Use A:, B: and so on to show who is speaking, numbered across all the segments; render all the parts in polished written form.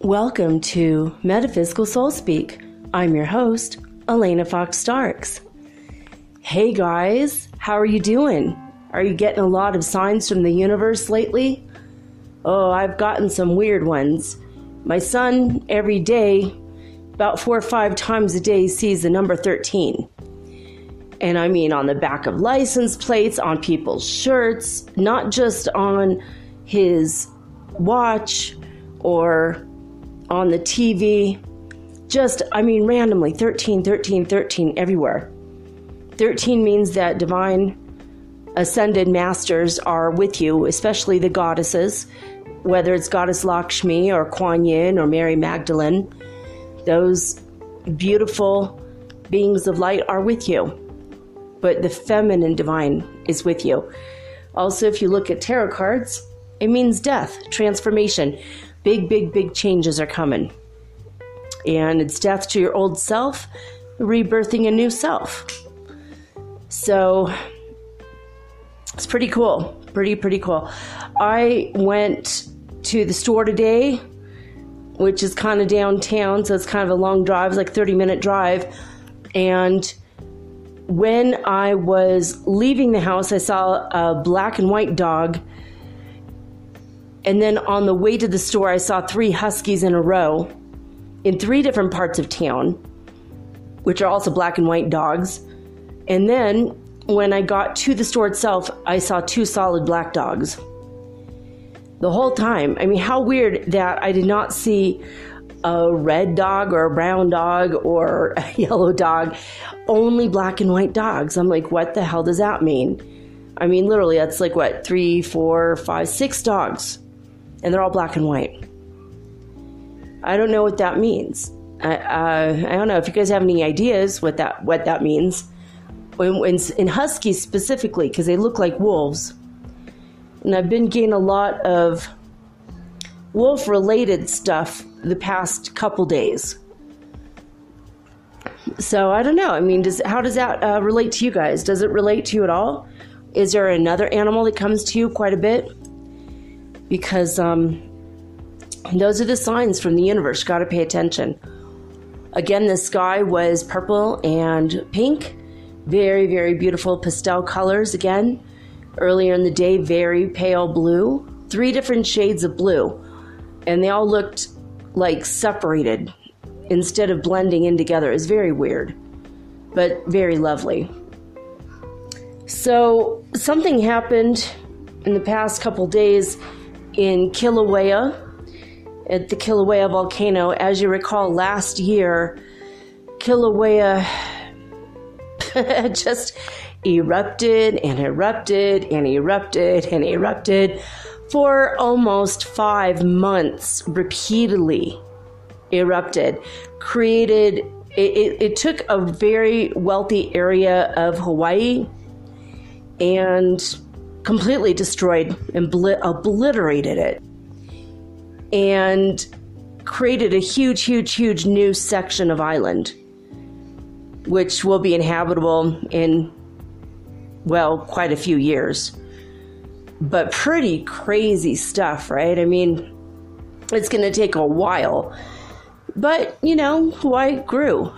A: Welcome to Metaphysical Soul Speak. I'm your host, Elena Fox Starks. Hey guys, how are you doing? Are you getting a lot of signs from the universe lately? Oh, I've gotten some weird ones. My son, every day, about 4 or 5 times a day, sees the number 13. And I mean on the back of license plates, on people's shirts, not just on his watch or on the TV, randomly, 13, 13, 13 everywhere. 13 means that divine ascended masters are with you, especially the goddesses, whether it's Goddess Lakshmi or Kuan Yin or Mary Magdalene. Those beautiful beings of light are with you, but the feminine divine is with you. Also, if you look at tarot cards, it means death, transformation. Big changes are coming. And it's death to your old self, rebirthing a new self. So it's pretty cool. Pretty cool. I went to the store today, which is kind of downtown, so it's kind of a long drive. It's like a 30-minute drive. And when I was leaving the house, I saw a black and white dog. And then on the way to the store, I saw 3 huskies in a row in 3 different parts of town, which are also black and white dogs. And then when I got to the store itself, I saw 2 solid black dogs. The whole time. I mean, how weird that I did not see a red dog or a brown dog or a yellow dog, only black and white dogs. I'm like, what the hell does that mean? I mean, literally, that's like, 3, 4, 5, 6 dogs. And they're all black and white. I don't know what that means. I don't know if you guys have any ideas what that means. In huskies specifically, because they look like wolves. And I've been getting a lot of wolf-related stuff the past couple days. So I don't know. I mean, how does that relate to you guys? Does it relate to you at all? Is there another animal that comes to you quite a bit? Because those are the signs from the universe. Got to pay attention. Again, the sky was purple and pink. Very beautiful pastel colors again. Earlier in the day, very pale blue. 3 different shades of blue. And they all looked like separated instead of blending in together. It was very weird, but very lovely. So something happened in the past couple days in Kilauea, at the Kilauea volcano. As you recall, last year, Kilauea just erupted for almost 5 months, repeatedly erupted. It took a very wealthy area of Hawaii and completely destroyed and obliterated it, and created a huge new section of island, which will be inhabitable in, quite a few years. But pretty crazy stuff, right? I mean, it's going to take a while. But, Hawaii grew.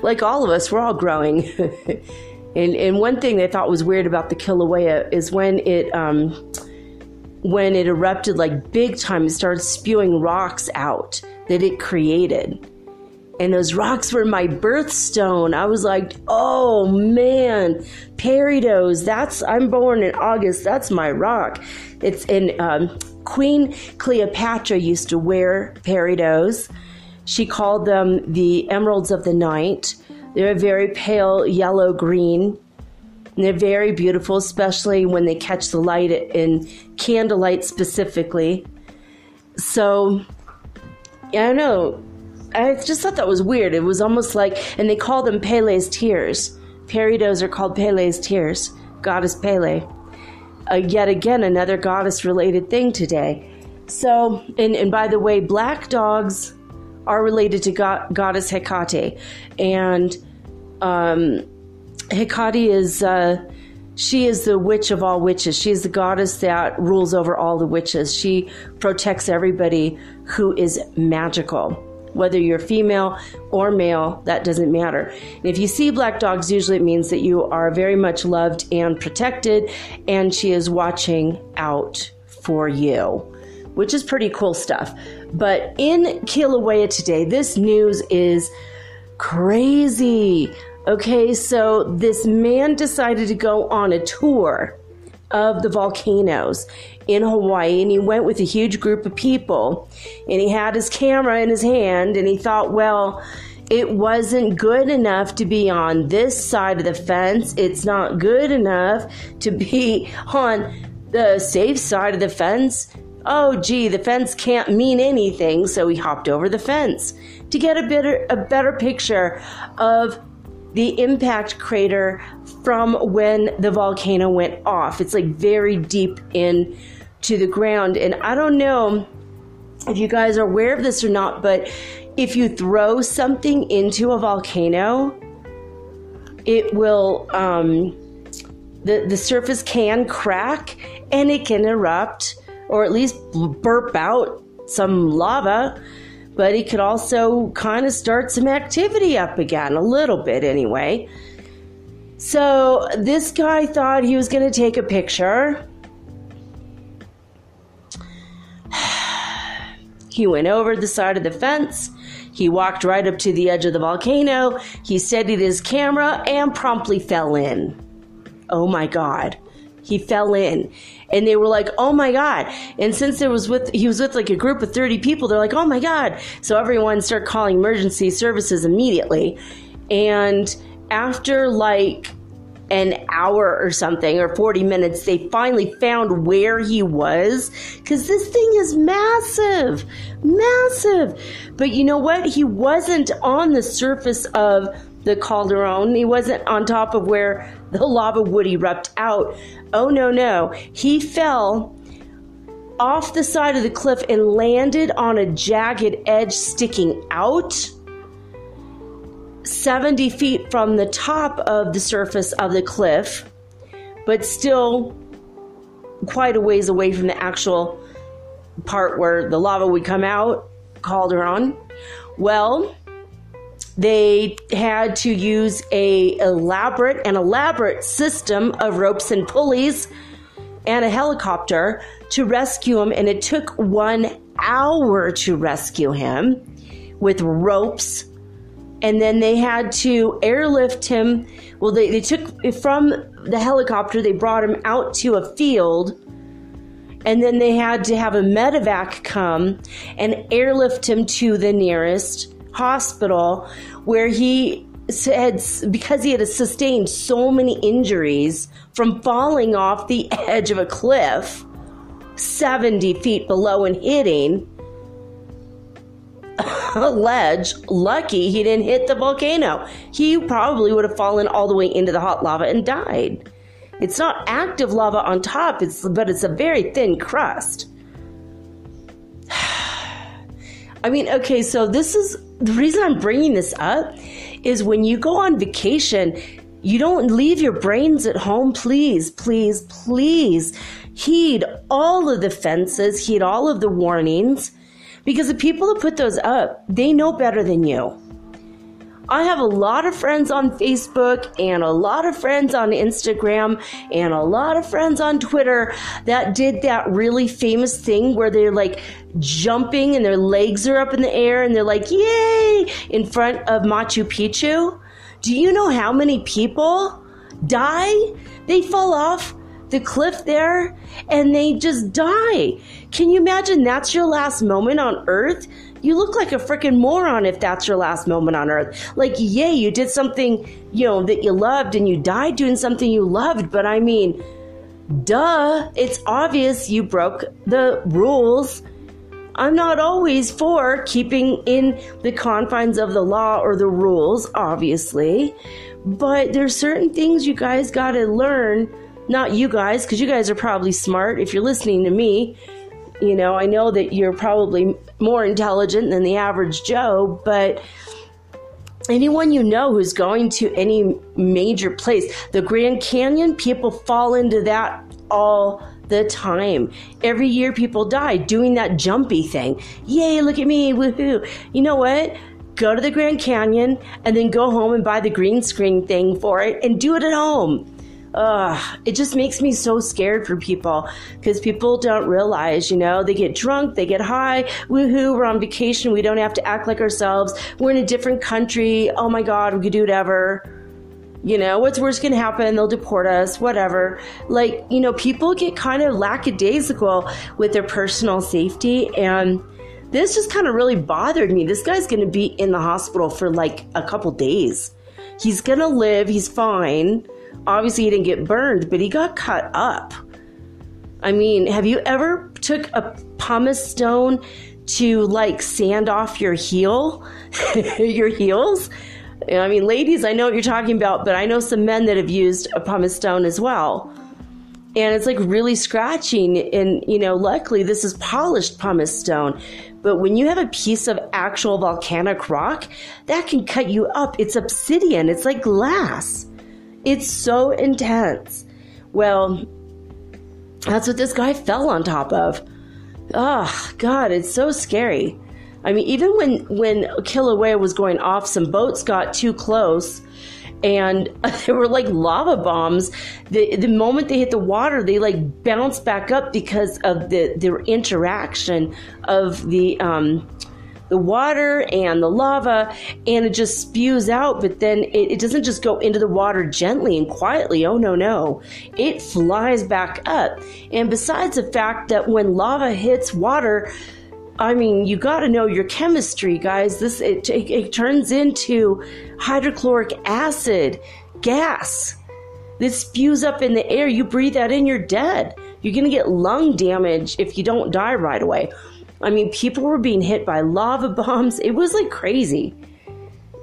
A: Like all of us, we're all growing. And one thing they thought was weird about the Kilauea is when it erupted like big time, it started spewing rocks out that it created. And those rocks were my birthstone. I was like, oh man, peridot. I'm born in August. That's my rock. It's in Queen Cleopatra used to wear peridots. She called them the emeralds of the night. They're very pale yellow green. And they're very beautiful, especially when they catch the light in candlelight specifically. So, I don't know. I just thought that was weird. It was almost like, and they call them Pele's tears. Peridots are called Pele's tears. Goddess Pele. Yet again, another goddess-related thing today. So, and by the way, black dogs are related to goddess Hecate. And Hecate is She is the witch of all witches. She is the goddess that rules over all the witches. She protects everybody who is magical. Whether you're female or male, that doesn't matter. And if you see black dogs, usually it means that you are very much loved and protected, and she is watching out for you, which is pretty cool stuff. But in Kilauea today, this news is crazy. Okay, so this man decided to go on a tour of the volcanoes in Hawaii, and he went with a huge group of people, and he had his camera in his hand, and he thought, well, it wasn't good enough to be on this side of the fence. It's not good enough to be on the safe side of the fence. Oh, gee, the fence can't mean anything. So he hopped over the fence to get a better picture of the impact crater from when the volcano went off. It's like very deep into the ground. And I don't know if you guys are aware of this or not, but if you throw something into a volcano, it will, the surface can crack and it can erupt, or at least burp out some lava, but it could also kind of start some activity up again, a little bit anyway. So this guy thought he was going to take a picture. He went over the side of the fence. He walked right up to the edge of the volcano. He steadied his camera and promptly fell in. Oh my God. He fell in. And they were like, oh my God. And since he was with like a group of 30 people, they're like, oh my God. So everyone started calling emergency services immediately. And after like an hour or something, or 40 minutes, they finally found where he was, because this thing is massive, massive. But you know what? He wasn't on the surface of the caldera. He wasn't on top of where the lava would erupt out. Oh, no. He fell off the side of the cliff and landed on a jagged edge sticking out 70 feet from the top of the surface of the cliff, but still quite a ways away from the actual part where the lava would come out, cauldron. Well, they had to use an elaborate system of ropes and pulleys and a helicopter to rescue him, and it took 1 hour to rescue him with ropes. And then they had to airlift him. Well, they took from the helicopter, they brought him out to a field, and then they had to have a medevac come and airlift him to the nearest hospital, where he said, because he had sustained so many injuries from falling off the edge of a cliff 70 feet below and hitting a ledge. Lucky he didn't hit the volcano. He probably would have fallen all the way into the hot lava and died. It's not active lava on top, but it's a very thin crust. I mean, okay, so this is the reason I'm bringing this up, is when you go on vacation, you don't leave your brains at home. Please, please, please heed all of the fences, heed all of the warnings, because the people that put those up, they know better than you. I have a lot of friends on Facebook and a lot of friends on Instagram and a lot of friends on Twitter that did that really famous thing where they're like jumping and their legs are up in the air and they're like, yay, in front of Machu Picchu. Do you know how many people die? They fall off the cliff there and they just die. Can you imagine that's your last moment on Earth? You look like a freaking moron if that's your last moment on Earth. Like, yay, you did something, that you loved and you died doing something you loved. But I mean, duh, it's obvious you broke the rules. I'm not always for keeping in the confines of the law or the rules, obviously. But there's certain things you guys got to learn. Not you guys, because you guys are probably smart. If you're listening to me, I know that you're probably more intelligent than the average Joe, but anyone who's going to any major place, the Grand Canyon, people fall into that all the time. Every year people die doing that jumpy thing. Yay, look at me, woohoo. You know what? Go to the Grand Canyon and then go home and buy the green screen thing for it and do it at home. It just makes me so scared for people because people don't realize, they get drunk, they get high, woohoo, we're on vacation, we don't have to act like ourselves, we're in a different country, oh my God, we could do whatever. What's worse can happen, they'll deport us, whatever. People get kind of lackadaisical with their personal safety, and this just kind of really bothered me. This guy's going to be in the hospital for like a couple days. He's going to live, he's fine. Obviously, he didn't get burned, but he got cut up. I mean, have you ever took a pumice stone to sand off your heel, your heels? I mean, ladies, I know what you're talking about, but I know some men that have used a pumice stone as well. And it's really scratching. And, luckily this is polished pumice stone. But when you have a piece of actual volcanic rock, that can cut you up. It's obsidian. It's like glass. It's so intense. Well, that's what this guy fell on top of. Oh, God, it's so scary. I mean, even when Kilauea was going off, some boats got too close and there were lava bombs. The moment they hit the water, they bounced back up because of the interaction of the water and the lava, and it just spews out, but then it doesn't just go into the water gently and quietly. Oh, no. It flies back up. And besides the fact that when lava hits water, I mean, you got to know your chemistry, guys. It turns into hydrochloric acid, gas. This spews up in the air. You breathe that in, you're dead. You're going to get lung damage if you don't die right away. I mean, people were being hit by lava bombs. It was crazy.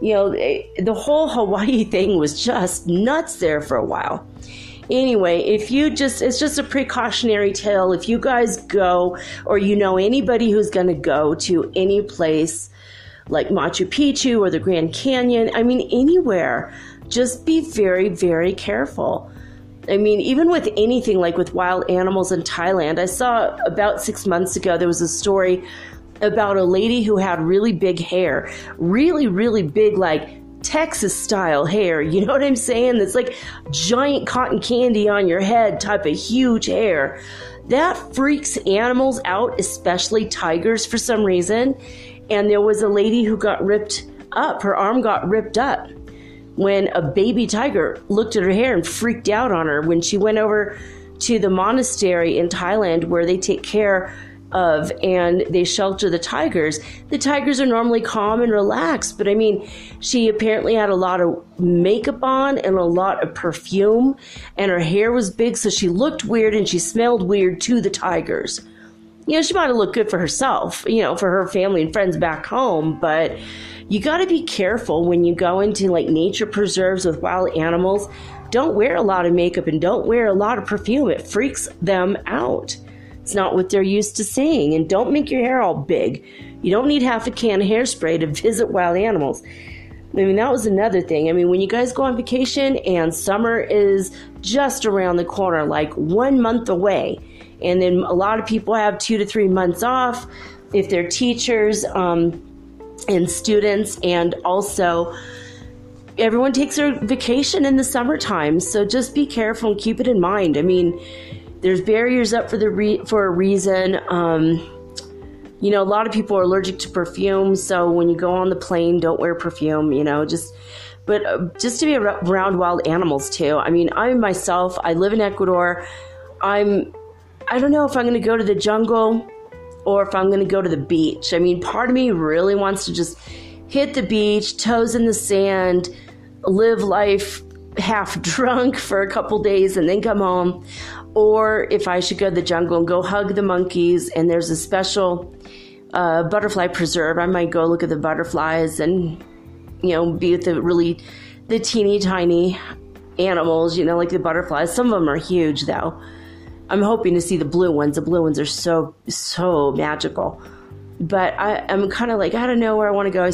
A: The whole Hawaii thing was just nuts there for a while. Anyway, it's just a precautionary tale. If you guys go, or anybody who's going to go to any place like Machu Picchu or the Grand Canyon, I mean, anywhere, just be very, very careful. I mean, even with anything with wild animals in Thailand, I saw about 6 months ago, there was a story about a lady who had really big hair, really, really big, Texas style hair. You know what I'm saying? It's giant cotton candy on your head type of huge hair. That freaks animals out, especially tigers for some reason. And there was a lady who got ripped up. Her arm got ripped up when a baby tiger looked at her hair and freaked out on her when she went over to the monastery in Thailand where they take care of and they shelter the tigers. The tigers are normally calm and relaxed, but I mean, she apparently had a lot of makeup on and a lot of perfume, and her hair was big, so she looked weird and she smelled weird to the tigers. She might have looked good for herself, for her family and friends back home, but you got to be careful when you go into nature preserves with wild animals. Don't wear a lot of makeup and don't wear a lot of perfume. It freaks them out. It's not what they're used to seeing. And don't make your hair all big. You don't need half a can of hairspray to visit wild animals. I mean, that was another thing. I mean, when you guys go on vacation and summer is just around the corner, 1 month away, and then a lot of people have 2 to 3 months off if they're teachers and students, and also everyone takes their vacation in the summertime. So just be careful and keep it in mind. I mean, there's barriers up for a reason. A lot of people are allergic to perfume, so when you go on the plane, don't wear perfume. Just to be around wild animals too. I mean, I live in Ecuador. I don't know if I'm going to go to the jungle or if I'm going to go to the beach. I mean, part of me really wants to just hit the beach, toes in the sand, live life half drunk for a couple days and then come home. Or if I should go to the jungle and go hug the monkeys, and there's a special butterfly preserve, I might go look at the butterflies and, be with the teeny tiny animals, like the butterflies. Some of them are huge though. I'm hoping to see the blue ones. The blue ones are so, so magical. But I'm kind of I don't know where I want to go.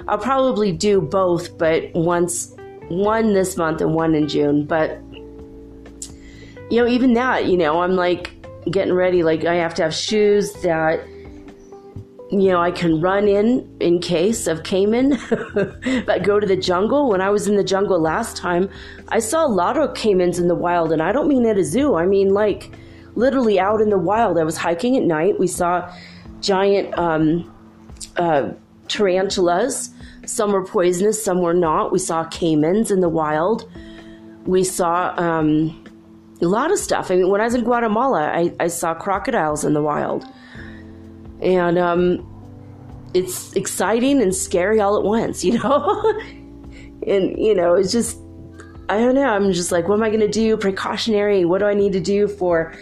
A: I'll probably do both, but one this month and one in June. But, even that, I'm getting ready. Like, I have to have shoes that, I can run in case of caiman. If I go to the jungle, when I was in the jungle last time, I saw a lot of caimans in the wild, and I don't mean at a zoo. I mean, like, literally out in the wild. I was hiking at night. We saw giant tarantulas. Some were poisonous, some were not. We saw caimans in the wild. We saw a lot of stuff. I mean, when I was in Guatemala, I saw crocodiles in the wild. And it's exciting and scary all at once, And, it's just, I don't know. I'm just like, what am I going to do? Precautionary. What do I need to do for,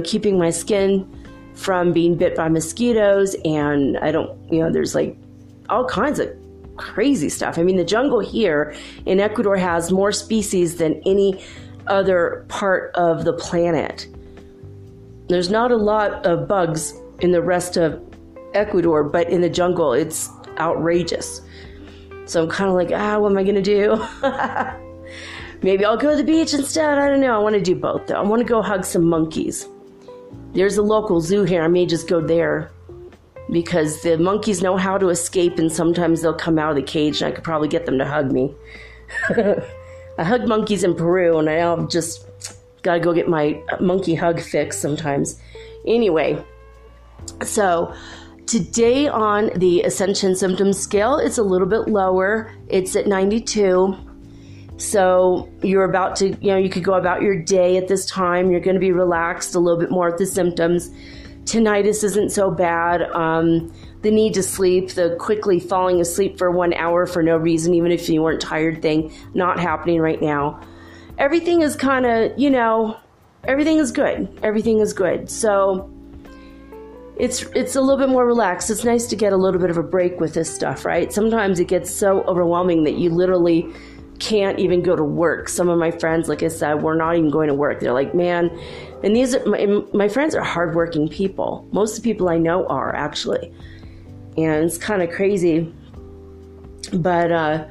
A: keeping my skin from being bit by mosquitoes? And I don't, there's like all kinds of crazy stuff. I mean, the jungle here in Ecuador has more species than any other part of the planet. There's not a lot of bugs in the rest of Ecuador, but in the jungle, it's outrageous. So I'm kind of like, what am I going to do? Maybe I'll go to the beach instead. I don't know. I want to do both, though. I want to go hug some monkeys. There's a local zoo here. I may just go there because the monkeys know how to escape, and sometimes they'll come out of the cage, and I could probably get them to hug me. I hugged monkeys in Peru, and I've just got to go get my monkey hug fix sometimes. Anyway, so today on the Ascension Symptom Scale, it's a little bit lower. It's at 92. So you're about to, you could go about your day at this time. You're going to be relaxed a little bit more with the symptoms. Tinnitus isn't so bad. The need to sleep, the quickly falling asleep for 1 hour for no reason, even if you weren't tired thing, not happening right now. Everything is kind of, everything is good. Everything is good. So it's a little bit more relaxed. It's nice to get a little bit of a break with this stuff, right? Sometimes it gets so overwhelming that you literally can't even go to work. Some of my friends, like I said, were not even going to work. They're like, man, and these are my friends are hardworking people. Most of the people I know are, actually. And it's kind of crazy. But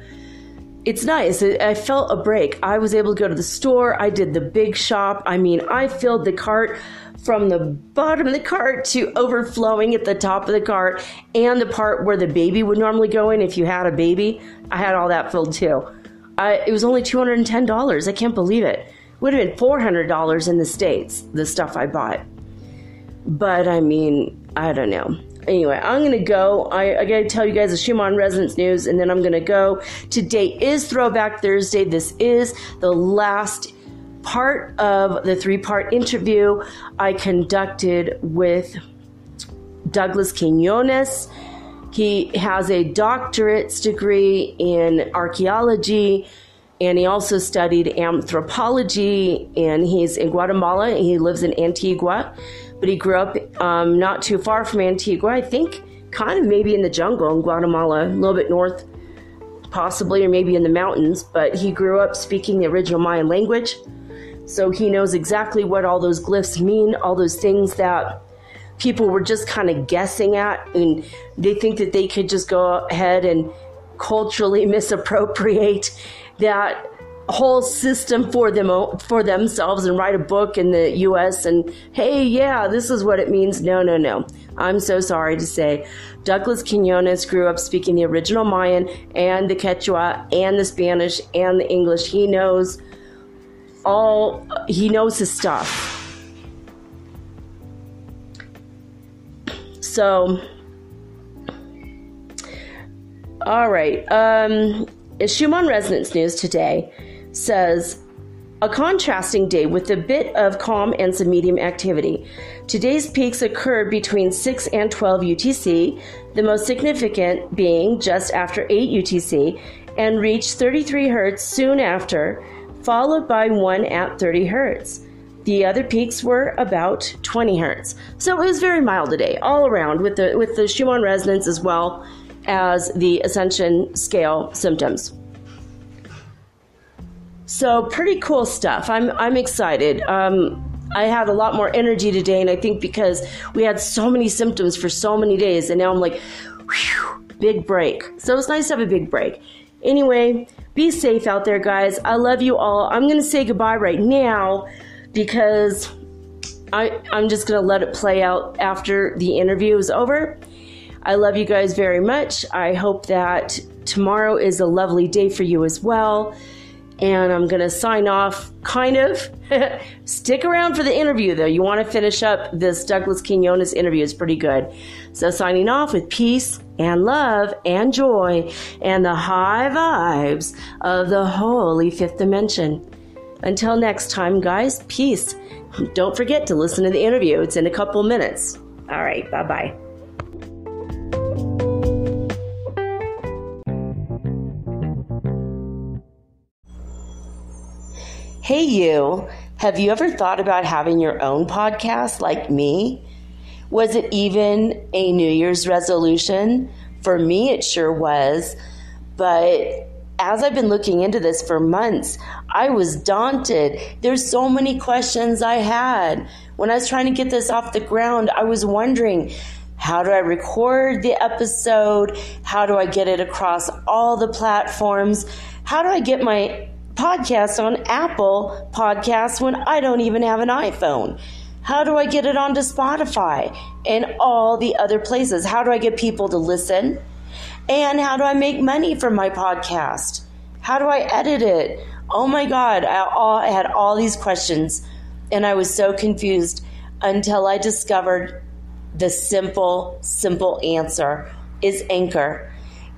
A: it's nice. I felt a break. I was able to go to the store. I did the big shop. I mean, I filled the cart from the bottom of the cart to overflowing at the top of the cart, and the part where the baby would normally go in if you had a baby. I had all that filled too. It was only $210. I can't believe it. Would have been $400 in the States, the stuff I bought. But I mean, I don't know. Anyway, I'm going to go. I got to tell you guys the Schumann Resonance News, and then I'm going to go. Today is Throwback Thursday. This is the last part of the 3-part interview I conducted with Douglas Quinones. He has a doctorate's degree in archaeology, and he also studied anthropology, and he's in Guatemala, and he lives in Antigua, but he grew up not too far from Antigua, I think kind of maybe in the jungle in Guatemala, a little bit north, possibly, or maybe in the mountains, but he grew up speaking the original Mayan language, so he knows exactly what all those glyphs mean, all those things that people were just kind of guessing at, and they think that they could just go ahead and culturally misappropriate that whole system for themselves and write a book in the U.S. and, hey, yeah, this is what it means. No. I'm so sorry to say. Douglas Quinones grew up speaking the original Mayan and the Quechua and the Spanish and the English. He knows his stuff. So, all right. Schumann Resonance News today says, a contrasting day with a bit of calm and some medium activity. Today's peaks occurred between 6 and 12 UTC, the most significant being just after 8 UTC, and reached 33 Hertz soon after, followed by one at 30 Hertz. The other peaks were about 20 Hertz. So it was very mild today, all around, with the Schumann resonance as well as the Ascension scale symptoms. So pretty cool stuff. I'm excited. I had a lot more energy today, and I think because we had so many symptoms for so many days, and now I'm like, whew, big break. So it's nice to have a big break. Anyway, be safe out there, guys. I love you all. I'm going to say goodbye right now, because I'm just going to let it play out after the interview is over. I love you guys very much. I hope that tomorrow is a lovely day for you as well. And I'm going to sign off, kind of. Stick around for the interview, though. You want to finish up this Douglas Quinones interview. It's pretty good. So signing off with peace and love and joy and the high vibes of the holy fifth dimension. Until next time, guys, peace. Don't forget to listen to the interview. It's in a couple minutes. All right, bye-bye. Hey, you. Have you ever thought about having your own podcast like me? Was it even a New Year's resolution? For me, it sure was. But as I've been looking into this for months, I was daunted. There's so many questions I had. When I was trying to get this off the ground, I was wondering, how do I record the episode? How do I get it across all the platforms? How do I get my podcast on Apple Podcasts when I don't even have an iPhone? How do I get it onto Spotify and all the other places? How do I get people to listen? And how do I make money from my podcast? How do I edit it? Oh my God, I had all these questions and I was so confused until I discovered the simple answer is Anchor.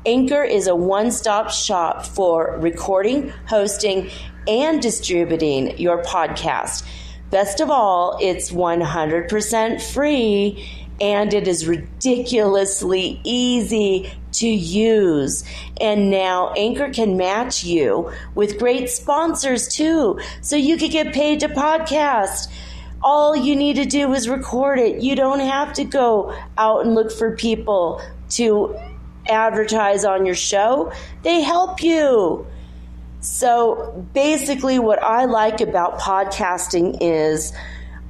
A: Anchor is a one-stop shop for recording, hosting, and distributing your podcast. Best of all, it's 100% free, and it is ridiculously easy to use. And now Anchor can match you with great sponsors too, so you could get paid to podcast. All you need to do is record it. You don't have to go out and look for people to advertise on your show. They help you. So basically what I like about podcasting is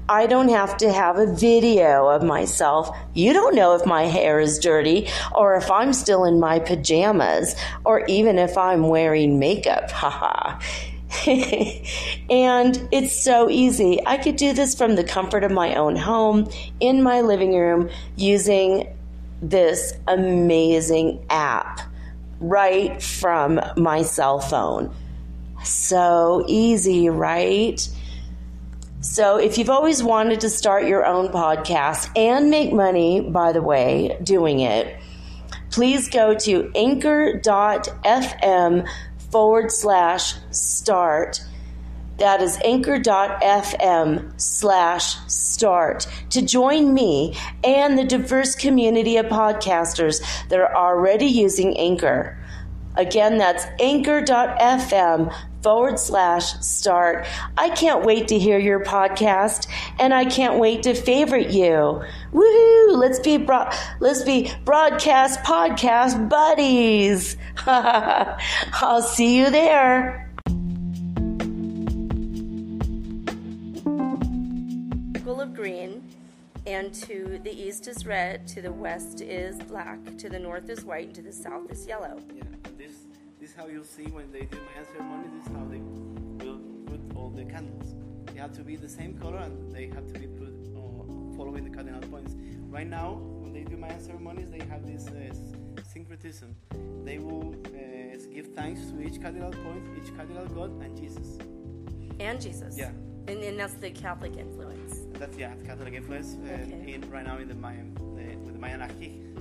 A: I don't have to have a video of myself. You don't know if my hair is dirty or if I'm still in my pajamas or even if I'm wearing makeup. Haha. And it's so easy. I could do this from the comfort of my own home in my living room using this amazing app right from my cell phone. So easy, right? So if you've always wanted to start your own podcast and make money, by the way, doing it, please go to anchor.fm/start. That is anchor.fm/start to join me and the diverse community of podcasters that are already using Anchor. Again, that's anchor.fm/start. I can't wait to hear your podcast, and I can't wait to favorite you. Woohoo! Let's be broadcast podcast buddies. I'll see you there. Of green, and to the east is red, to the west is black, to the north is white, and to the south is yellow.
B: Yeah, this is how you'll see when they do Mayan ceremony. This is how they will put all the candles. They have to be the same color and they have to be put following the cardinal points. Right now, when they do Mayan ceremonies, they have this syncretism. They will give thanks to each cardinal point, each cardinal god, and Jesus.
A: And Jesus.
B: Yeah.
A: And that's the Catholic influence.
B: That's the Catholic influence right now in the Mayan, with the Mayan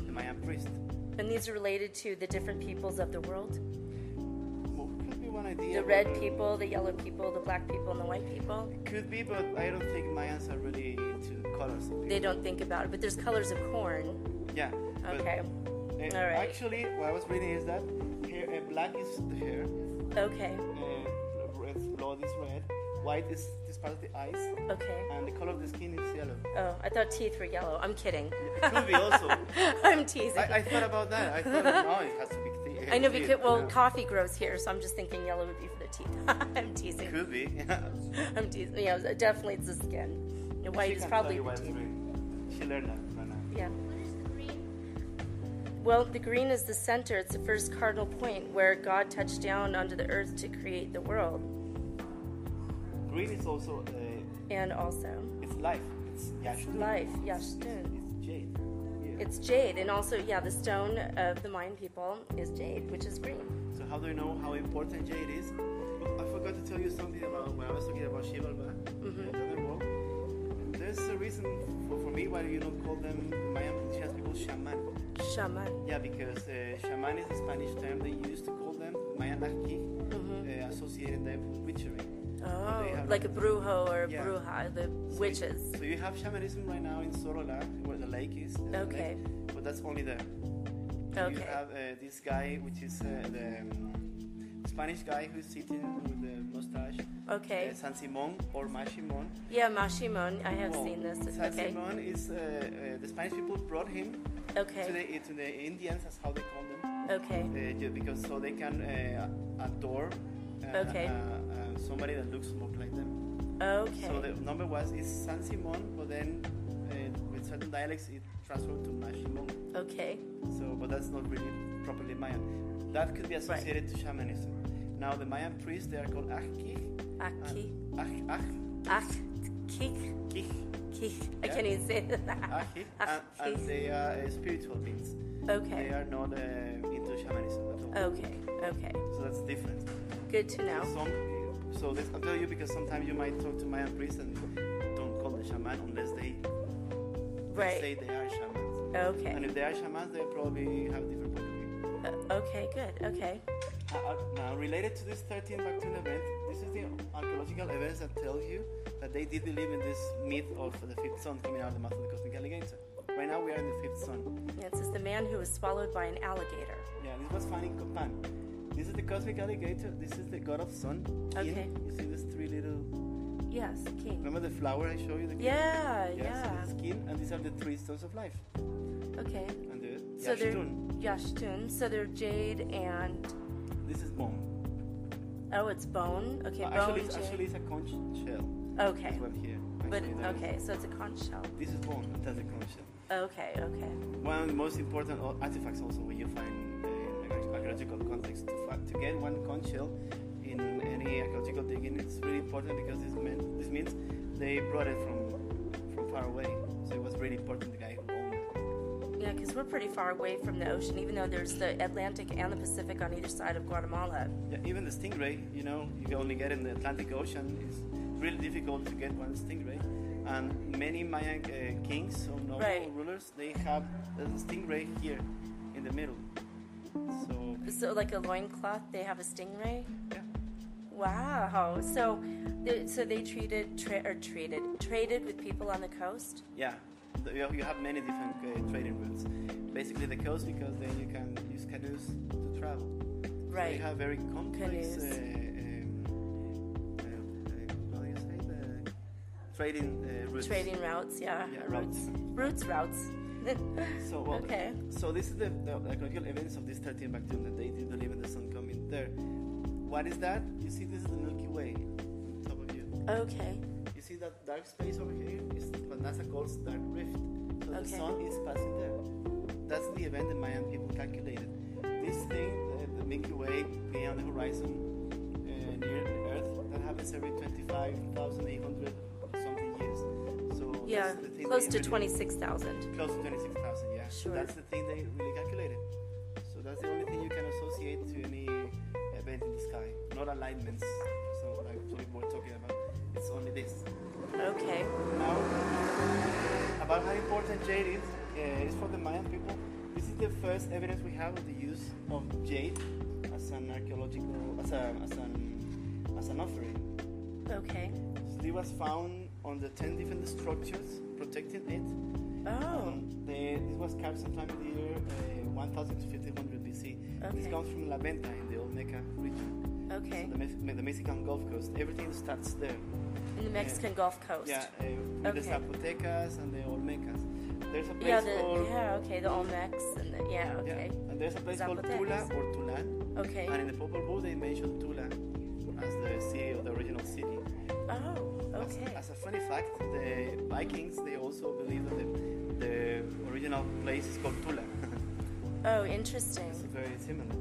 B: the Mayan priest.
A: And these are related to the different peoples of the world?
B: Well, could be one idea.
A: The red people, the yellow people, the black people, and the white people?
B: Could be, but I don't think Mayans are really into colors.
A: They don't think about it, but there's colors of corn.
B: Yeah.
A: Okay. All right.
B: Actually, what I was reading is that hair, black is the hair.
A: Okay.
B: Blood is red. White is this part of the eyes.
A: Okay.
B: And the color of the skin is yellow.
A: Oh, I thought teeth were yellow. I'm kidding.
B: It could be also.
A: I'm teasing.
B: I thought about that. I thought, no, it has to be teeth.
A: I know, because, coffee grows here, so I'm just thinking yellow would be for the teeth. I'm teasing.
B: Could be.
A: I'm teasing. Yeah, definitely it's the skin. The white is probably the teeth.
B: She learned that right now.
A: Yeah. Well, the green is the center. It's the first cardinal point where God touched down onto the earth to create the world.
B: Green is also
A: and also
B: it's life. it's Yashtun.
A: Life, Yashtun.
B: It's jade. Yeah.
A: It's jade, and also, the stone of the Mayan people is jade, which is green.
B: So how do you know how important jade is? I forgot to tell you something about when I was talking about Xibalba. There's a reason for me why you don't call them Mayan indigenous people shaman.
A: Shaman.
B: Yeah, because shaman is a Spanish term they used to call them Mayan Aki, associating them with witchery.
A: Oh, like a brujo or a
B: Yeah.
A: bruja, the witches.
B: So you have shamanism right now in Sorola, where the lake is.
A: Okay.
B: But that's only there.
A: Okay.
B: You have this guy, which is the Spanish guy who's sitting with the mustache.
A: Okay.
B: San Simon or Mashimon.
A: Yeah, Mashimon. I have seen this.
B: San
A: Okay.
B: Simon is the Spanish people brought him
A: Okay.
B: to the Indians, that's how they call them.
A: Okay.
B: Because so they can adore
A: Okay.
B: somebody that looks more like them.
A: Okay.
B: So the number is San Simon, but then with certain dialects it transferred to Mashimon.
A: Okay.
B: So, but that's not really properly Mayan. That could be associated to shamanism. Now the Mayan priests, they are called Achkich.
A: Aki.
B: Kich.
A: Kich. I can't even say that.
B: Achkich. And they are spiritual beings.
A: Okay.
B: They are not into shamanism at all.
A: Okay. Okay.
B: So that's different.
A: Good to know.
B: So this, I'll tell you because sometimes you might talk to Mayan priests and don't call them shaman unless they say they are shamans.
A: Okay.
B: And if they are shamans, they probably have different point of view.
A: Okay, good. Okay.
B: Now, related to this 13 Bactun event, this is the archaeological evidence that tells you that they did believe in this myth of the fifth sun coming out of the mouth of the cosmic alligator. Right now, we are in the fifth sun.
A: Yeah, it says the man who was swallowed by an alligator.
B: Yeah, this was found in Copan. This is the cosmic alligator. This is the god of sun. Kin.
A: Okay.
B: You see these three little...
A: Yes, king.
B: Remember the flower I showed you? The
A: Yeah.
B: So this is kin, and these are the three stones of life.
A: Okay.
B: And the
A: So they're
B: Yashtun.
A: Yashtun. So they're jade and
B: This is bone.
A: it's bone. Okay,
B: Actually,
A: bone.
B: it's a conch shell.
A: Okay.
B: This one here.
A: But
B: Actually, that
A: okay, so it's a conch shell.
B: This is bone. That's a conch shell.
A: Okay. Okay.
B: One of the most important artifacts also when you find in archaeological context to get one conch shell in any archaeological digging, it's really important because this means they brought it from far away. So it was really important, the guy who owned it.
A: Yeah, because we're pretty far away from the ocean, even though there's the Atlantic and the Pacific on either side of Guatemala.
B: Yeah, even the stingray, you can only get in the Atlantic Ocean. It's really difficult to get one stingray. And many Mayan kings or noble rulers, they have a stingray here in the middle.
A: So like a loincloth, they have a stingray?
B: Yeah.
A: Wow. So they traded with people on the coast?
B: Yeah. You have many different trading routes. Basically the coast, because then you can use canoes to travel.
A: Right.
B: So you have very complex trading routes.
A: Trading routes, yeah.
B: routes.
A: Routes.
B: So this is the archaeological evidence of this 13 Bactun, that they did believe in the sun coming there. What is that? You see, this is the Milky Way on top of you.
A: Okay.
B: You see that dark space over here? Is what NASA calls dark rift. So the
A: Okay.
B: sun is passing there. That's the event the Mayan people calculated. This thing, the Milky Way being on the horizon near the Earth, that happens every 25,800 something years. So
A: Yeah,
B: that's the thing
A: close
B: they
A: to
B: really-
A: 26,000.
B: Close to 26,000, yeah.
A: Sure.
B: That's the thing they really calculated. So that's the only thing you can associate to any event in the sky, not alignments. So like we're talking about, it's only this.
A: Okay.
B: Now, about how important jade is for the Mayan people. This is the first evidence we have of the use of jade as an archaeological, as an offering.
A: Okay.
B: So it was found on the 10 different structures protecting it.
A: Oh.
B: This was carved sometime in the year 1000 to 1500 BC.
A: Okay.
B: This comes from La Venta in the old Mecca region.
A: Okay.
B: So the Mexican Gulf Coast. Everything starts there.
A: In the Mexican Gulf Coast.
B: Yeah, with the
A: Okay.
B: Zapotecas and the Olmecas. There's a place
A: Yeah,
B: called...
A: the Olmecs and okay.
B: Yeah. And there's a place called
A: Zapotecas.
B: Tula or Tulan.
A: Okay.
B: And in the Popol Vuh they mentioned Tula as the city, or the original city.
A: Oh, okay.
B: As a funny fact, the Vikings, they also believe that the original place is called Tula.
A: Oh, interesting.
B: It's very similar.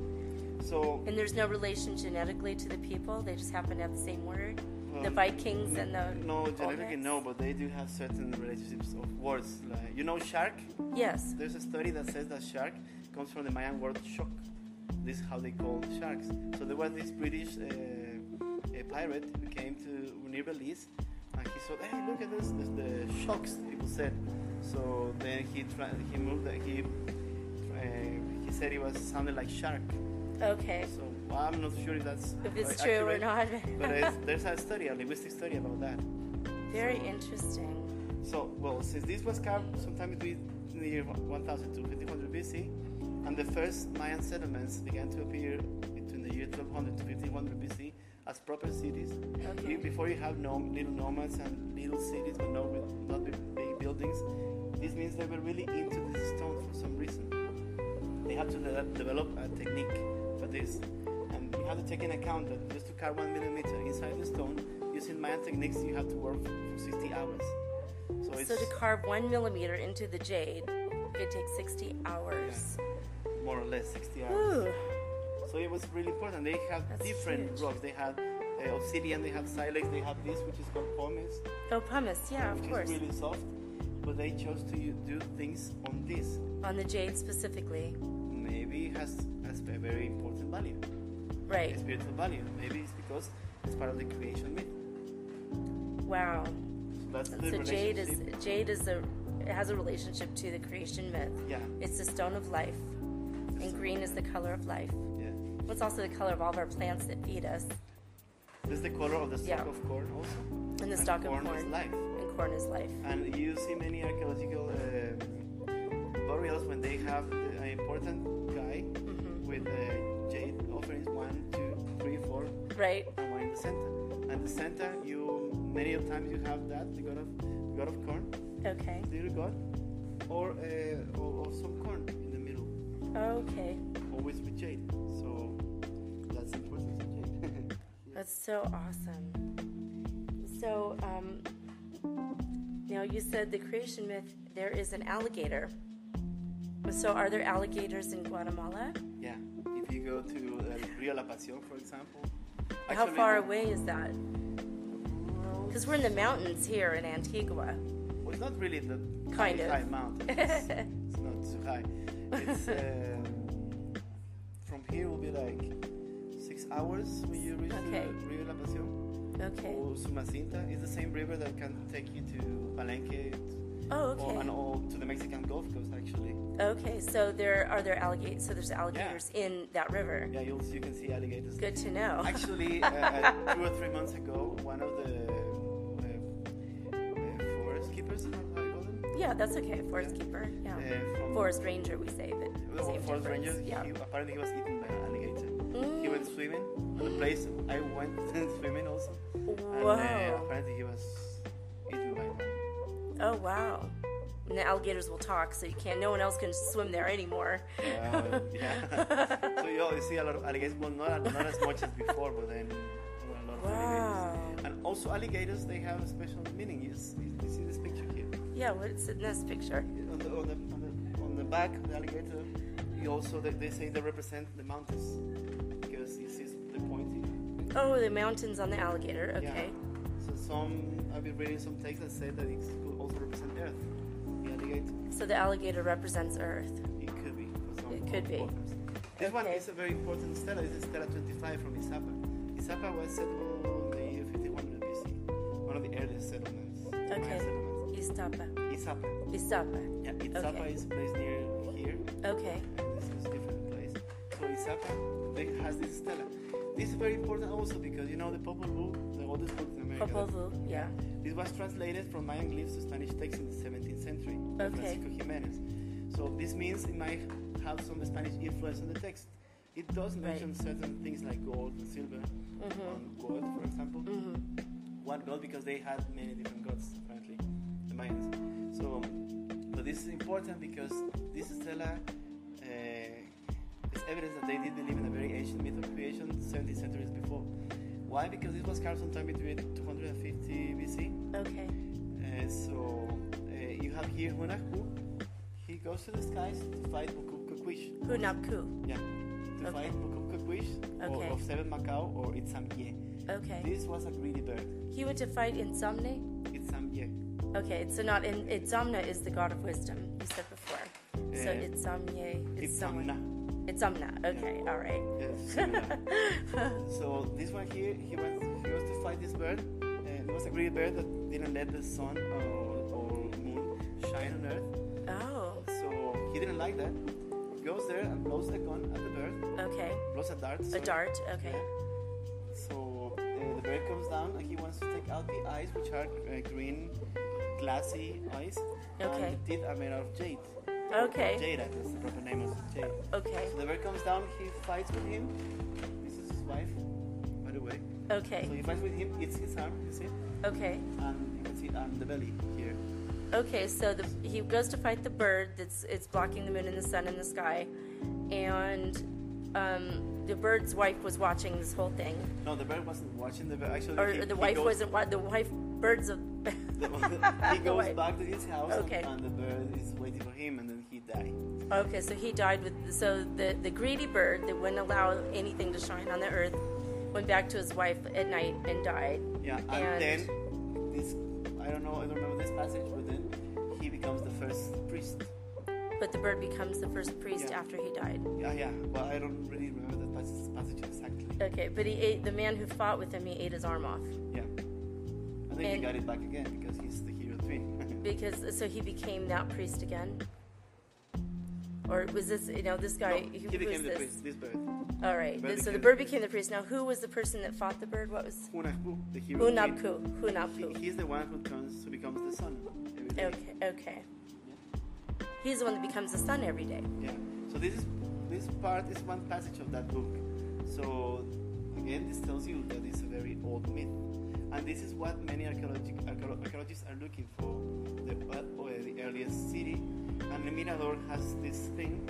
B: So,
A: And there's no relation genetically to the people? They just happen to have the same word? The Vikings and the
B: no, genetically
A: Olmecs?
B: no, but they do have certain relationships of words. Like, you know, shark.
A: Yes.
B: There's a study that says that shark comes from the Mayan word shock. This is how they call sharks. So there was this British a pirate who came to near Belize, and he saw, hey, look at this. There's the shocks, people said. So then he moved. He said it was sounded like shark.
A: Okay.
B: So well, I'm not sure if that's
A: If it's
B: accurate,
A: true or not.
B: but there's a study, a linguistic study about that.
A: Very interesting.
B: So, well, since this was carved sometime between the year 1000 to 1500 BC, and the first Mayan settlements began to appear between the year 1200 to 1500 BC as proper cities.
A: Okay.
B: Before you have little nomads and little cities, but not big buildings. This means they were really into this stone for some reason. They have to develop a technique for this, and you have to take into account that just to carve 1 millimeter inside the stone, using Mayan techniques, you have to work for 60 hours.
A: So to carve 1 millimeter into the jade, it takes 60 hours.
B: Yeah, more or less 60 hours.
A: Ooh.
B: So it was really important. They have
A: That's
B: different
A: huge.
B: rocks. They have obsidian, they have silex, they have this which is called pumice,
A: Oh, pumice, yeah, of
B: which
A: course.
B: is really soft. But they chose to do things on this.
A: On the jade specifically.
B: Maybe it has a very important value.
A: Right.
B: A spiritual value. Maybe it's because it's part of the creation myth.
A: Wow.
B: So that's the
A: So
B: relationship.
A: jade it has a relationship to the creation myth.
B: Yeah.
A: It's the stone of life. And green is the color of life.
B: Yeah.
A: It's also the color of all of our plants that feed us.
B: This is the color of the stalk
A: Yeah.
B: of corn also.
A: And the stalk of
B: corn
A: corn.
B: is life.
A: And corn is life.
B: And you see many archaeological burials when they have an important guy with jade offerings 1, 2, 3, 4,
A: Right.
B: and one in the center. And the center, many of times you have that, the god of corn,
A: Okay.
B: little god, or some corn in the middle,
A: Okay.
B: always with jade. So that's the importance of jade.
A: That's so awesome. So, now you said the creation myth, there is an alligator. So are there alligators in Guatemala?
B: Yeah. If you go to Rio La Pasión, for example.
A: How far away is that? Because we're in the mountains here in Antigua.
B: Well, it's not really the
A: Kind of.
B: high mountain. It's not too high. It's from here will be like 6 hours when you reach
A: Okay.
B: Rio La Pasión.
A: Okay.
B: Or Sumacinta is the same river that can take you to Palenque.
A: Oh, okay.
B: Or to the Mexican Gulf Coast actually.
A: Okay, so there alligators. So there's alligators in that river.
B: Yeah, you can see alligators.
A: Good to know.
B: Actually, 2 or 3 months ago, one of the forest keepers, how do you call them?
A: Yeah, that's okay. Forest keeper. Yeah.
B: From
A: Forest ranger, we say, but
B: the
A: same
B: forest
A: difference.
B: ranger,
A: Yeah.
B: apparently he was eaten by an alligator. He went swimming on the place I went swimming also.
A: Wow.
B: And apparently he was eaten by one.
A: Oh wow. And the alligators will talk, so no one else can swim there anymore.
B: Yeah. So you see a lot of alligators, well, not as much as before, but then a lot of
A: Wow.
B: alligators. And also alligators, they have a special meaning. You see this picture here?
A: Yeah, what's in this picture?
B: On the back of the alligator, they say they represent the mountains because you see the pointy.
A: Oh, the mountains on the alligator. Okay.
B: Yeah. So I've been reading some texts that say that it could also represent Earth, the alligator.
A: So the alligator represents Earth.
B: It could be. For some
A: It could be.
B: problems. This one
A: Okay.
B: is a very important stela. This is stela 25 from Izapa. Izapa was settled in the year 1500 BC. One of the earliest settlements.
A: Okay.
B: Mayan settlements.
A: Iztapa.
B: Izapa.
A: Iztapa.
B: Yeah, Izapa
A: Okay.
B: is a place near here.
A: Okay.
B: And this is a different place. So Izapa has this stela. This is very important also because you know the Popol Vuh, the oldest book in America.
A: Popol Vuh, yeah.
B: This was translated from Mayan glyphs to Spanish texts in the 17th century by
A: Okay.
B: Francisco Jimenez. So this means it might have some Spanish influence on the text. It does mention certain things like gold and silver on gold, for example. One god because they had many different gods, apparently, the Mayans. So, but this is important because this stela is evidence that they did believe in a very ancient myth of creation 70 centuries before. Why? Because it was carved sometime between 250 BC.
A: Okay.
B: You have here Hunahku. He goes to the skies to fight Kukuish.
A: Hunapku.
B: Yeah, to to
A: Okay.
B: fight Kukuish
A: Okay.
B: or Seven Macau or Itzamye.
A: Okay.
B: This was a greedy bird.
A: He went to fight in Samne?
B: Itzamye.
A: Okay, so not in Itzamna is the god of wisdom, you said before. So
B: Yeah.
A: Itzamye is someone.
B: Itzamna.
A: Itzamna, okay, all right.
B: Yes, similar. So this one here, he was to fight this bird, and it was a greedy bird that didn't let the sun or moon shine on Earth.
A: Oh,
B: So he didn't like that. He goes there and blows a gun at the bird,
A: okay.
B: blows a dart.
A: A
B: sorry.
A: dart, okay.
B: So the bird comes down and he wants to take out the eyes, which are green, glassy eyes.
A: Okay.
B: And the teeth are made out of jade.
A: Okay,
B: Jade, that's the proper name of jade.
A: okay,
B: So the bird comes down, he fights with him. This is his wife, by the way. So
A: okay,
B: he fights with him, it's his arm, you see?
A: okay.
B: And you can see the belly here.
A: Okay, so he goes to fight the bird it's blocking the moon and the sun in the sky, and the bird's wife was watching this whole thing,
B: No, the bird wasn't watching the bird. Actually,
A: or the wife wasn't. The wife, birds of.
B: He
A: The
B: goes
A: wife.
B: back to his house
A: Okay.
B: and the bird is waiting for him and then he died.
A: Okay, so he died with. So the greedy bird that wouldn't allow anything to shine on the earth went back to his wife at night and died.
B: Yeah, and then this, I don't remember this passage, but then he becomes the first priest.
A: But the bird becomes the first priest
B: Yeah.
A: after he died.
B: Yeah, well, I don't really remember that passage exactly.
A: Okay, but he ate the man who fought with him. He ate his arm off
B: Yeah. And then he
A: And-
B: got it back again because he's the hero twin.
A: because so he became that priest again. Or was this this guy?
B: No,
A: who
B: he
A: was
B: became the
A: this?
B: priest, this bird.
A: All right.
B: Bird
A: So the
B: became
A: bird
B: the
A: became the priest. Now, who was the person that fought the bird? What was
B: Hunabku, the hero twin.
A: Hunabku? Hunabku.
B: He's the one who becomes the sun every day.
A: Okay. He's the one that becomes the sun every day.
B: Yeah. So this part is one passage of that book. So again, this tells you that it's a very old myth, and this is what many archaeologists are looking for: the earliest city. And the Mirador has this thing,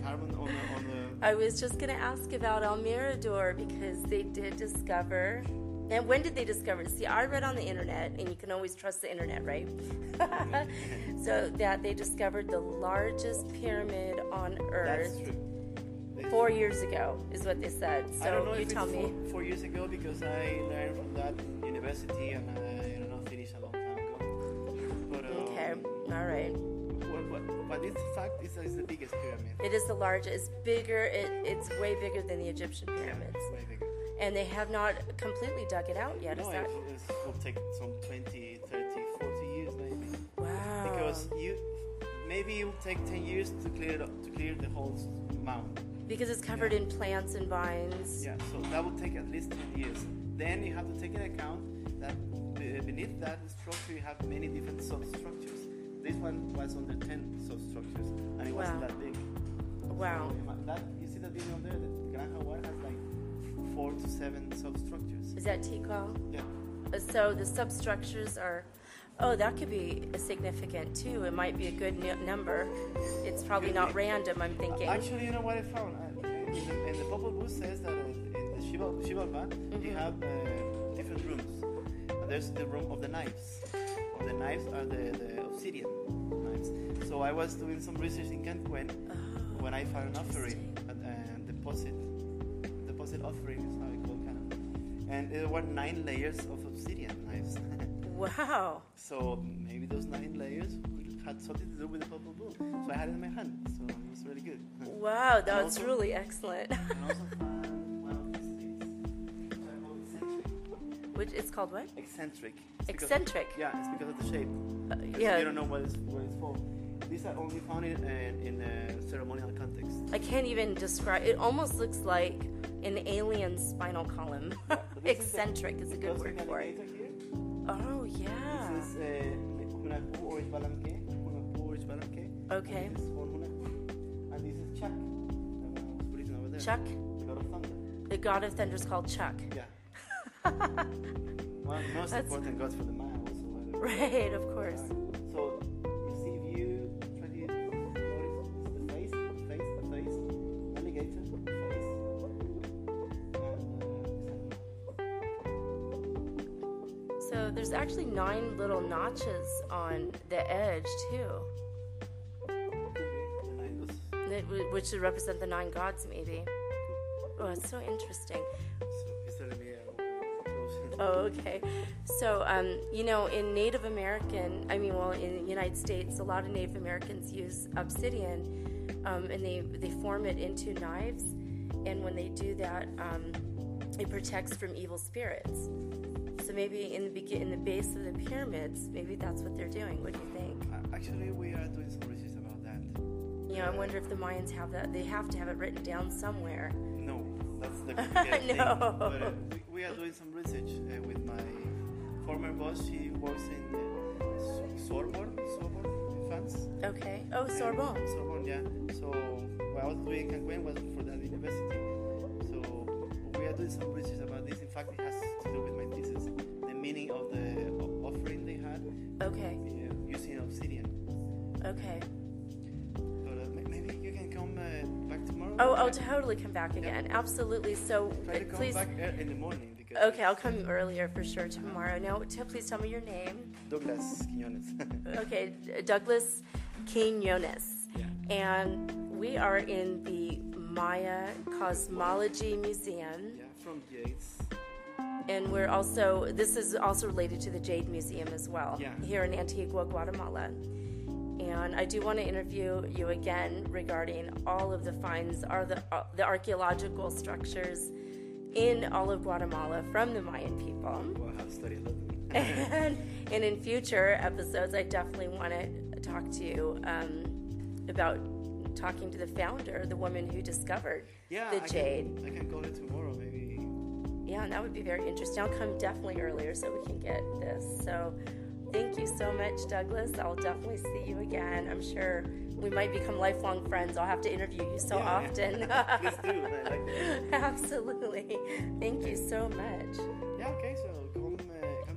B: carbon on the.
A: I was just going to ask about El Mirador because they did discover. And when did they discover it? See, I read on the internet, and you can always trust the internet, right? So that they discovered the largest pyramid on Earth
B: That's true.
A: 4 years ago, is what they said. So
B: I don't know
A: you
B: if
A: tell
B: it's
A: me.
B: 4 years ago because I learned from that in university and I don't know, finished a long time ago. But,
A: Okay, all right.
B: But this fact is that it's the biggest pyramid.
A: It is the largest. It's bigger. It's way bigger than the Egyptian pyramids.
B: It's way bigger.
A: And they have not completely dug it out yet. Is
B: No,
A: that?
B: it will take some 20, 30, 40 years maybe.
A: Wow.
B: Because maybe it will take 10 years to clear the whole mound.
A: Because it's covered in plants and vines.
B: Yeah, so that will take at least 10 years. Then you have to take into account that beneath that structure you have many different substructures. This one was under 10 substructures, and it wasn't
A: Wow.
B: that big.
A: Wow.
B: So you see that video there? The Gran Jaguar has like 4 to 7 substructures.
A: Is that Tikal?
B: Yeah.
A: So the substructures are. Oh, that could be significant too. It might be a good number. It's probably
B: Could
A: not
B: be.
A: random. I'm thinking.
B: Actually, you know what I found? In the Popol Vuh says that in the Xibalbá you have different rooms. And there's the room of the knives. The knives are the obsidian knives. So I was doing some research in Cancun when I found an offering, and deposit offering is how I call it. And there were 9 layers of obsidian knives.
A: Wow.
B: So maybe those 9 layers had something to do with the Popol Vuh. So I had it in my hand. So it was really good.
A: Wow,
B: And
A: that's
B: also-
A: really excellent.
B: And also found one of these things, which I call eccentric.
A: Which it's called what?
B: Eccentric. It's because-
A: Eccentric.
B: Yeah, it's because of the shape. Because
A: Yeah.
B: You don't know what it's for. These are only found in a ceremonial context.
A: I can't even describe. It almost looks like an alien spinal column.
B: Yeah, but this is the-
A: Eccentric is a good
B: Closing
A: word for it.
B: alligator here.
A: Oh yeah.
B: This is Hunabku or Balamke.
A: Okay.
B: This is for Hunabku. And this is Chuck. The one I was putting over there.
A: Chuck.
B: The god of thunder.
A: The god of thunder is called Chuck.
B: Yeah. One of the most
A: That's-
B: important gods for the Maya also. By the way.
A: Right, of course.
B: So you see, if you try to notice the face, alligator, the face, and
A: So there's actually 9 little notches on the edge too.
B: could be the nine.
A: which would represent the 9 gods, maybe. Oh, it's so interesting. Oh, okay. So, in Native American, in the United States, a lot of Native Americans use obsidian, and they form it into knives, and when they do that, it protects from evil spirits. So maybe in the base of the pyramids, maybe that's what they're doing. What do you think?
B: Actually, we are doing some research about that.
A: I wonder if the Mayans have that. They have to have it written down somewhere.
B: No, that's the thing.
A: No.
B: But we are doing some research with my former boss. She works in Sorbonne France.
A: Okay. Oh, Sorbonne.
B: Sorbonne, yeah. So what I was doing in Cancun was for that university. So we are doing some research about this. In fact, it has to do with my thesis. The meaning of the offering they had.
A: Okay.
B: Using obsidian.
A: Okay.
B: But maybe you can come back tomorrow.
A: Oh, I'll totally come back again. Yeah. Absolutely. So
B: try to come
A: please.
B: Back in the morning.
A: Okay, I'll come earlier for sure tomorrow. Now, please tell me your name.
B: Douglas Quiñones.
A: Okay, Douglas Quiñones.
B: Yeah.
A: And we are in the Maya Cosmology Museum.
B: Yeah, from Yates.
A: And this is also related to the Jade Museum as well, here in Antigua, Guatemala. And I do want to interview you again regarding all of the finds, the archaeological structures in all of Guatemala from the Mayan people.
B: Well, I have studied them.
A: and in future episodes, I definitely want to talk to you about talking to the founder, the woman who discovered the jade.
B: I can call it tomorrow, maybe.
A: Yeah, and that would be very interesting. I'll come definitely earlier so we can get this. So thank you so much, Douglas. I'll definitely see you again. I'm sure we might become lifelong friends. I'll have to interview you so often.
B: Please do. I like that.
A: Absolutely. Thank you so much.
B: Yeah, okay. So come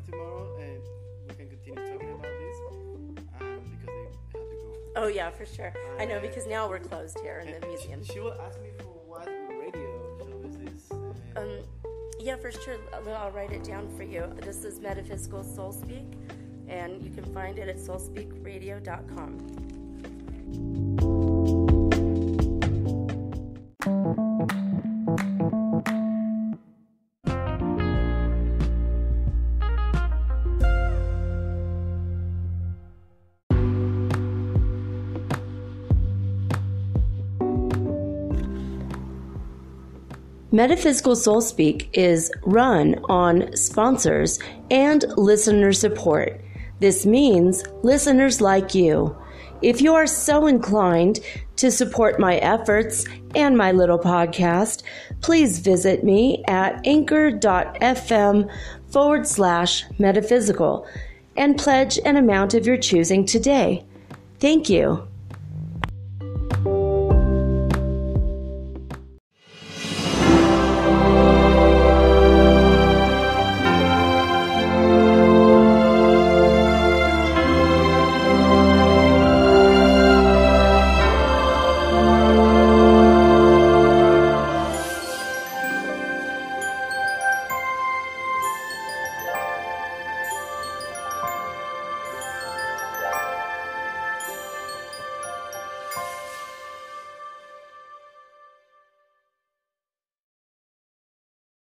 B: tomorrow and we can continue talking about this because they have to go.
A: Oh, yeah, for sure. I know, because now we're closed here in the museum.
B: She will ask me for what radio show is this.
A: Yeah, for sure. I'll write it down for you. This is Metaphysical Soul Speak, and you can find it at soulspeakradio.com. Metaphysical Soul Speak is run on sponsors and listener support. This means listeners like you. If you are so inclined to support my efforts and my little podcast, please visit me at anchor.fm/metaphysical and pledge an amount of your choosing today. Thank you.